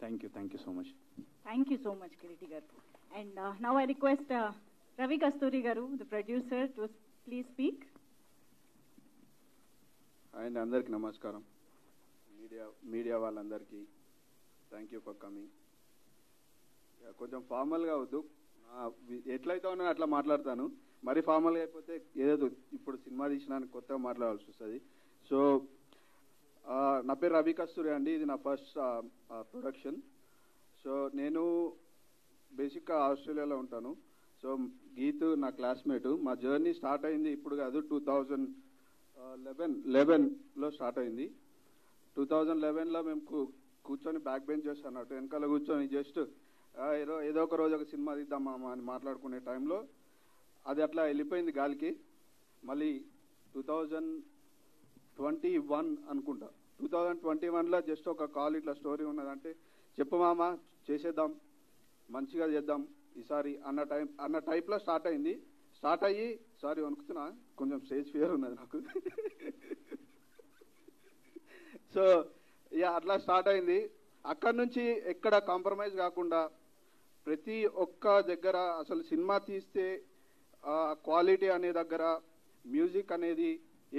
Thank you so much. Thank you so much, Kiriti garu. And now I request Ravi Kasturi garu, the producer, to please speak. And అందరికి నమస్కారం. Media వాళ్ళందరికీ thank you for coming. కొంచెం ఫార్మల్గా వద్దు, ఎట్లయితే ఉన్నా అట్లా మాట్లాడతాను. మరి ఫార్మల్గా అయిపోతే ఏదో ఇప్పుడు సినిమా తీసినానికి కొత్తగా మాట్లాడాల్సి వస్తుంది. సో నా పేరు రవి కస్తూరి అండి, ఇది నా ఫస్ట్ ప్రొడక్షన్. సో నేను బేసిక్గా ఆస్ట్రేలియాలో ఉంటాను. సో గీతు నా క్లాస్మేటు. మా జర్నీ స్టార్ట్ అయింది ఇప్పుడు కాదు, 2011లో స్టార్ట్ అయింది. 2011లో మేము కూర్చొని బ్యాక్ బెంచర్స్ అన్నట్టు వెనకాల కూర్చొని జస్ట్ ఏదో ఒక రోజు ఒక సినిమా తీద్దామా అని మాట్లాడుకునే టైంలో అది అట్లా వెళ్ళిపోయింది గాలికి. మళ్ళీ 2021 అనుకుంటా, 2021లో జస్ట్ ఒక కాల్ ఇట్లా స్టోరీ ఉన్నదంటే చెప్పు మామ చేసేద్దాం, మంచిగా చేద్దాం ఈసారి అన్న టైప్లో స్టార్ట్ అయింది. స్టార్ట్ అయ్యి సారీ వణుకుతున్నా, కొంచెం స్టేజ్ ఫియర్ ఉన్నది నాకు. సో అట్లా స్టార్ట్ అయింది. అక్కడి నుంచి ఎక్కడ కాంప్రమైజ్ కాకుండా ప్రతి ఒక్క దగ్గర అసలు సినిమా తీస్తే క్వాలిటీ అనే దగ్గర, మ్యూజిక్ అనేది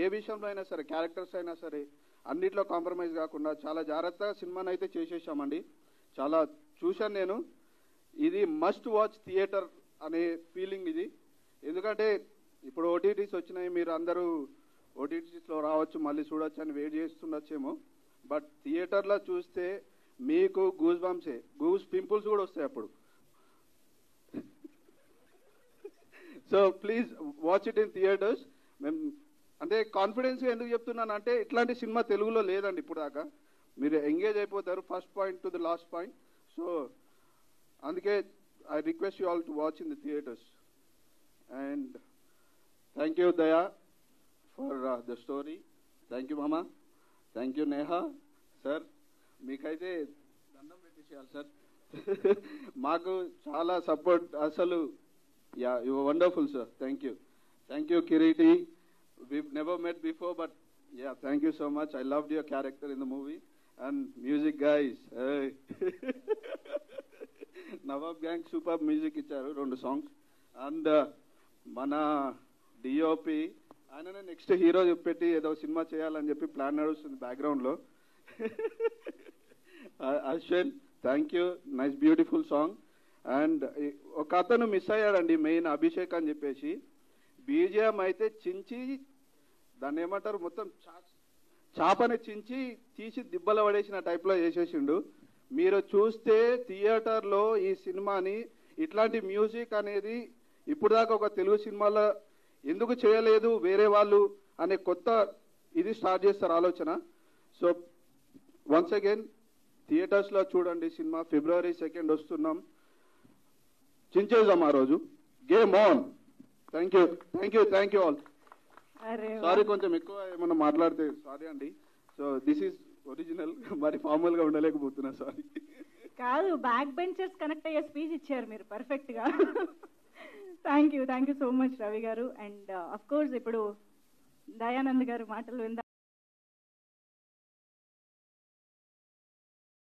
ఏ విషయంలో అయినా సరే, క్యారెక్టర్స్ అయినా సరే అన్నిట్లో కాంప్రమైజ్ కాకుండా చాలా జాగ్రత్తగా సినిమాని అయితే చేసేసామండి. చాలా చూశాను నేను. ఇది మస్ట్ వాచ్ థియేటర్ అనే ఫీలింగ్ ఇది. ఎందుకంటే ఇప్పుడు ఓటీటీస్ వచ్చినాయి, మీరు అందరూ ఓటీటీస్లో రావచ్చు, మళ్ళీ చూడొచ్చు అని వెయిట్ చేస్తుండొచ్చేమో. బట్ థియేటర్లో చూస్తే మీకు గూస్ పింపుల్స్ కూడా వస్తాయి అప్పుడు. So please watch it in theatres. మేము అంటే కాన్ఫిడెన్స్గా ఎందుకు చెప్తున్నాను అంటే ఇట్లాంటి సినిమా తెలుగులో లేదండి ఇప్పుడు దాకా. మీరు ఎంగేజ్ అయిపోతారు first point to the last point. So అందుకే I request you all to watch in the theatres. And thank you Daya for the story. Thank you Mama. Thank you Neha sir. మీకైతే దండం పెట్టేసేయాలి sir. మాకు చాలా support అసలు. You are wonderful sir. Thank you Kiriti. We've never met before but thank you so much. I loved your character in the movie. And music guys, hey. Nawab gang superb music ఇచ్చారు, 2 songs. And మన DOP ఆయననే next hero పెట్టి ఏదో cinema చేయాలని చెప్పి plan నడుస్తుంది బ్యాక్గ్రౌండ్లో. Ashwin thank you, nice beautiful song. And ఒక అతను మిస్ అయ్యాడండి, మెయిన్ అభిషేక్ అని చెప్పేసి. బీజిఎం అయితే చించి దాన్ని ఏమంటారు, మొత్తం చాపని చించి తీసి దిబ్బల పడేసిన టైప్లో చేసేసిండు. మీరు చూస్తే థియేటర్లో ఈ సినిమాని ఇట్లాంటి మ్యూజిక్ అనేది ఇప్పుడు దాకా ఒక తెలుగు సినిమాలో ఎందుకు చేయలేదు వేరే వాళ్ళు అనే కొత్త ఇది స్టార్ట్ చేస్తారు ఆలోచన. సో వన్స్ అగైన్ థియేటర్స్లో చూడండి సినిమా. February 2 వస్తున్నాం, చించేద్దాం ఆ రోజు. Game on. Thank you all. Sorry కొంచెం ఎక్కువ ఏమన్నా మాట్లాడితే సారీ అండి. సో దిస్ ఈజ్ ఒరిజినల్, మరి ఫార్మల్గా ఉండలేకపోతున్నా, సారీ. కాదు, బ్యాక్ బెంచర్స్ కనెక్ట్ అయ్యే స్పీచ్ ఇచ్చారు మీరు పర్ఫెక్ట్గా. Thank you so much Ravi గారు. అండ్ అఫ్ కోర్స్ ఇప్పుడు దయానంద్ గారు మాటలు విందాం.